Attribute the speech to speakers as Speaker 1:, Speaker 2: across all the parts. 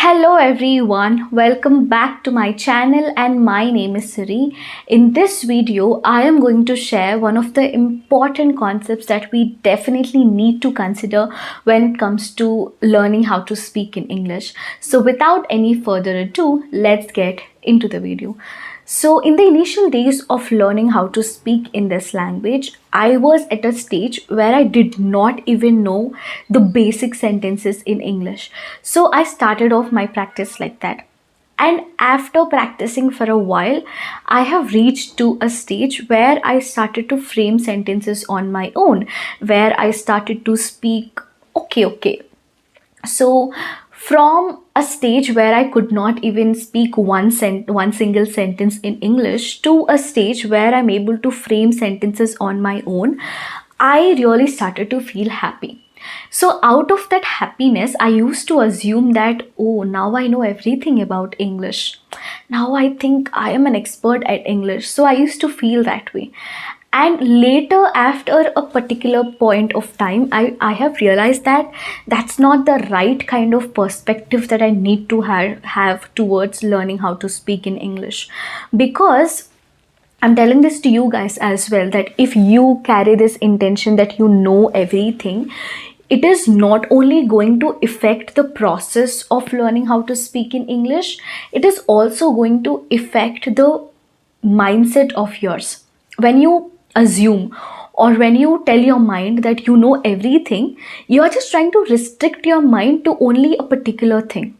Speaker 1: Hello everyone, welcome back to my channel and my name is Siri. In this video, I am going to share one of the important concepts that we definitely need to consider when it comes to learning how to speak in English. So without any further ado, let's get into the video. So, in the initial days of learning how to speak in this language, I was at a stage where I did not even know the basic sentences in English. So, I started off my practice like that. And after practicing for a while, I have reached to a stage where I started to frame sentences on my own, where I started to speak okay. So, from a stage where I could not even speak one single sentence in English to a stage where I'm able to frame sentences on my own, I really started to feel happy. So, out of that happiness, I used to assume that, oh, now I know everything about English. Now I think I am an expert at English. So, I used to feel that way. And later, after a particular point of time, I have realized that that's not the right kind of perspective that I need to have towards learning how to speak in English. Because I'm telling this to you guys as well, that if you carry this intention that you know everything, it is not only going to affect the process of learning how to speak in English, it is also going to affect the mindset of yours. When you assume or when you tell your mind that you know everything, you are just trying to restrict your mind to only a particular thing.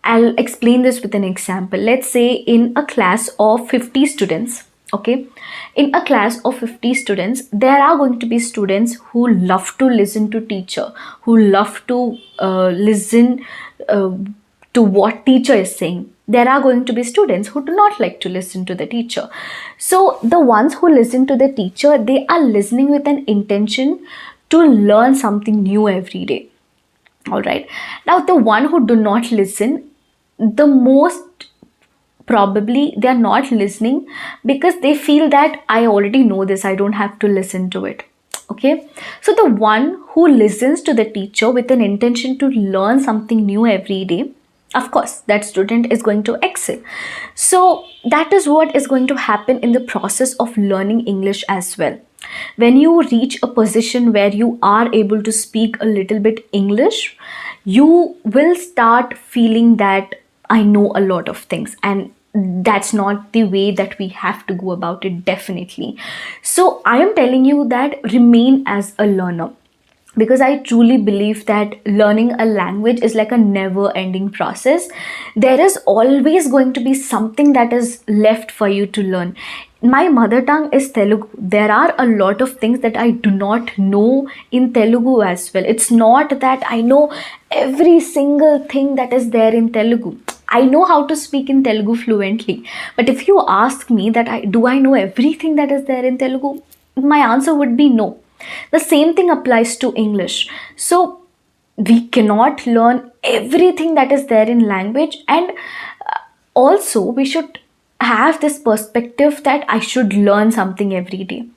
Speaker 1: I'll explain this with an example. Let's say in a class of 50 students, okay? In a class of 50 students, there are going to be students who love to listen to teacher, who love to listen to what teacher is saying. There are going to be students who do not like to listen to the teacher. So the ones who listen to the teacher, they are listening with an intention to learn something new every day. All right. Now the one who do not listen, the most probably they are not listening because they feel that I already know this, I don't have to listen to it. Okay. So the one who listens to the teacher with an intention to learn something new every day, of course that student is going to excel. So that is what is going to happen in the process of learning English as well. When you reach a position where you are able to speak a little bit English, you will start feeling that I know a lot of things, and that's not the way that we have to go about it, definitely. So I am telling you that remain as a learner, because I truly believe that learning a language is like a never ending process. There is always going to be something that is left for you to learn. My mother tongue is Telugu. There are a lot of things that I do not know in Telugu as well. It's not that I know every single thing that is there in Telugu. I know how to speak in Telugu fluently. But if you ask me that do I know everything that is there in Telugu, my answer would be no. The same thing applies to English. So we cannot learn everything that is there in language, and also we should have this perspective that I should learn something every day.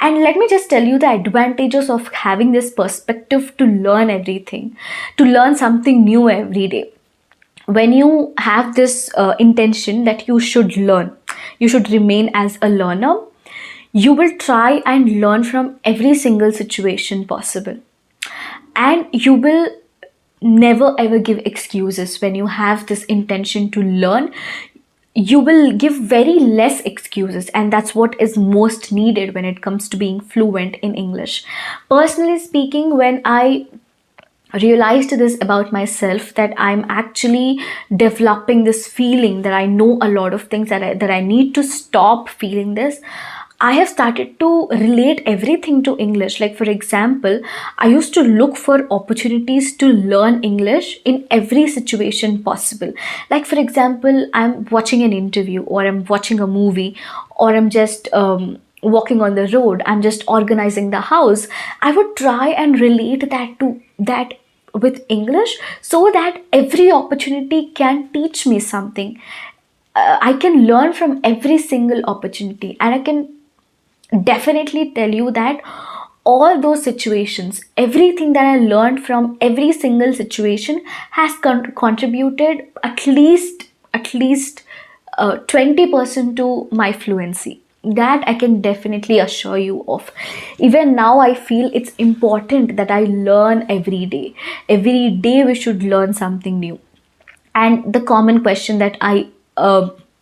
Speaker 1: And let me just tell you the advantages of having this perspective to learn everything, to learn something new every day. When you have this intention that you should learn, you should remain as a learner, you will try and learn from every single situation possible. And you will never ever give excuses. When you have this intention to learn, you will give very less excuses, and that's what is most needed when it comes to being fluent in English. Personally speaking, when I realized this about myself, that I'm actually developing this feeling that I know a lot of things, that I need to stop feeling this, I have started to relate everything to English. Like, for example, I used to look for opportunities to learn English in every situation possible. Like, for example, I'm watching an interview, or I'm watching a movie, or I'm just walking on the road, I'm just organizing the house. I would try and relate that with English, so that every opportunity can teach me something. I can learn from every single opportunity, and I can definitely tell you that all those situations, everything that I learned from every single situation has contributed at least 20% to my fluency. That I can definitely assure you of. Even now I feel it's important that I learn every day. Every day we should learn something new. And the common question that I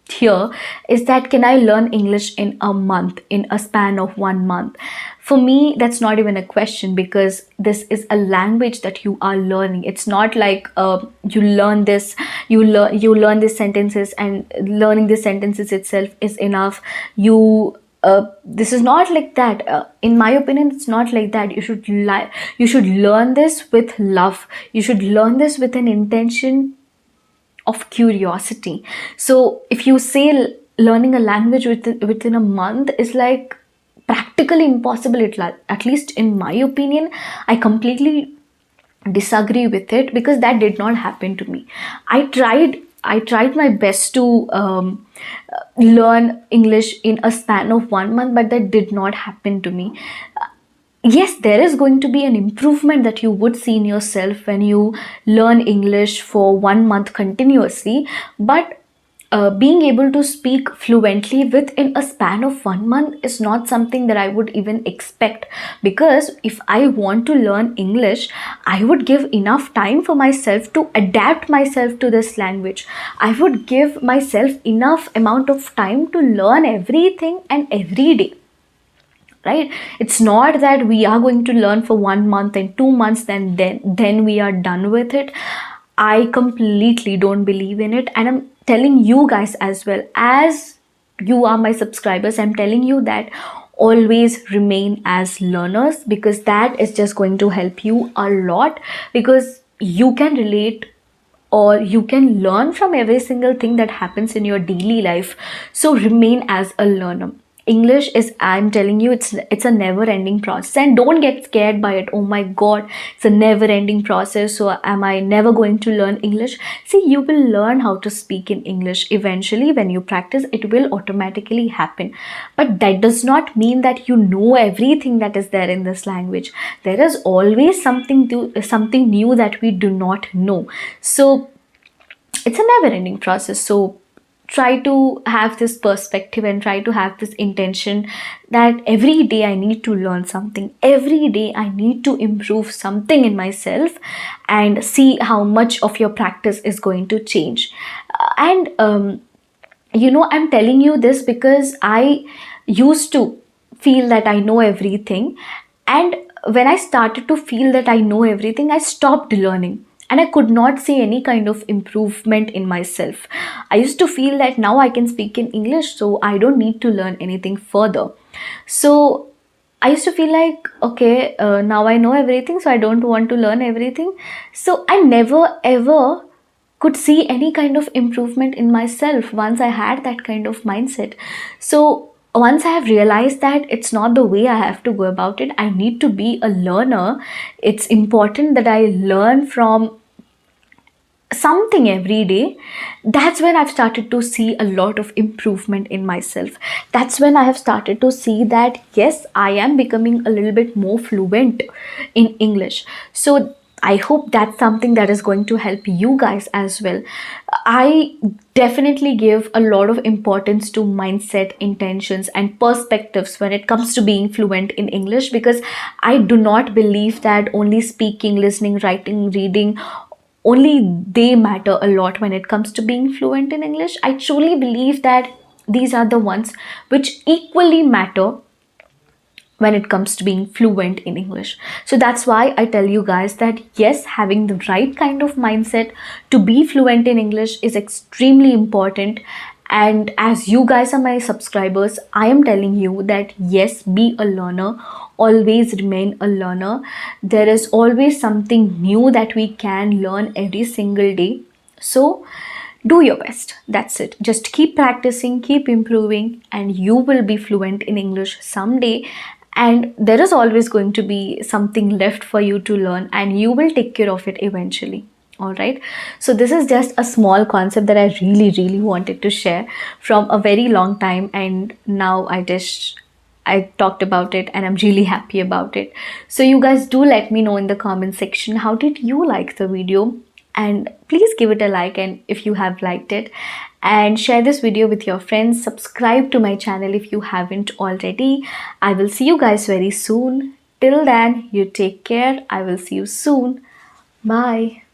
Speaker 1: hear is that, can I learn English in a month, in a span of 1 month? For me, that's not even a question, because this is a language that you are learning. It's not like you learn this, you learn these sentences, and learning these sentences itself is enough. This is not like that. In my opinion, it's not like that. You should learn this with love. You should learn this with an intention of curiosity. So if you say learning a language within a month is like practically impossible, at least in my opinion, I completely disagree with it, because that did not happen to me. I tried my best to learn English in a span of 1 month, but that did not happen to me. Yes, there is going to be an improvement that you would see in yourself when you learn English for 1 month continuously, but being able to speak fluently within a span of 1 month is not something that I would even expect. Because if I want to learn English, I would give enough time for myself to adapt myself to this language. I would give myself enough amount of time to learn everything and every day, right? It's not that we are going to learn for 1 month and 2 months, then we are done with it. I completely don't believe in it, and I'm telling you guys as well, as you are my subscribers, I'm telling you that always remain as learners, because that is just going to help you a lot, because you can relate or you can learn from every single thing that happens in your daily life. So remain as a learner. English is, I'm telling you, it's a never ending process, and don't get scared by it. Oh my god, it's a never ending process, so am I never going to learn English? See, you will learn how to speak in English eventually. When you practice, it will automatically happen. But that does not mean that you know everything that is there in this language. There is always something new that we do not know. So it's a never ending process. So try to have this perspective and try to have this intention that every day I need to learn something. Every day I need to improve something in myself, and see how much of your practice is going to change. And I'm telling you this because I used to feel that I know everything. And when I started to feel that I know everything, I stopped learning. And I could not see any kind of improvement in myself. I used to feel that now I can speak in English, so I don't need to learn anything further. So I used to feel like, okay, now I know everything, so I don't want to learn everything. So I never ever could see any kind of improvement in myself once I had that kind of mindset. So once I have realized that it's not the way I have to go about it, I need to be a learner. It's important that I learn from something every day. That's when I've started to see a lot of improvement in myself. That's when I have started to see that yes, I am becoming a little bit more fluent in English. So I hope that's something that is going to help you guys as well. I definitely give a lot of importance to mindset, intentions, and perspectives when it comes to being fluent in English, because I do not believe that only speaking, listening, writing, reading, only they matter a lot when it comes to being fluent in English. I truly believe that these are the ones which equally matter when it comes to being fluent in English. So that's why I tell you guys that yes, having the right kind of mindset to be fluent in English is extremely important. And as you guys are my subscribers, I am telling you that yes, be a learner, always remain a learner. There is always something new that we can learn every single day. So do your best. That's it. Just keep practicing, keep improving, and you will be fluent in English someday. And there is always going to be something left for you to learn, and you will take care of it eventually. All right. So this is just a small concept that I really, really wanted to share from a very long time, and now I just I talked about it and I'm really happy about it. So you guys do let me know in the comment section, how did you like the video? And please give it a like, and if you have liked it, and share this video with your friends. Subscribe to my channel if you haven't already. I will see you guys very soon. Till then, you take care. I will see you soon. Bye.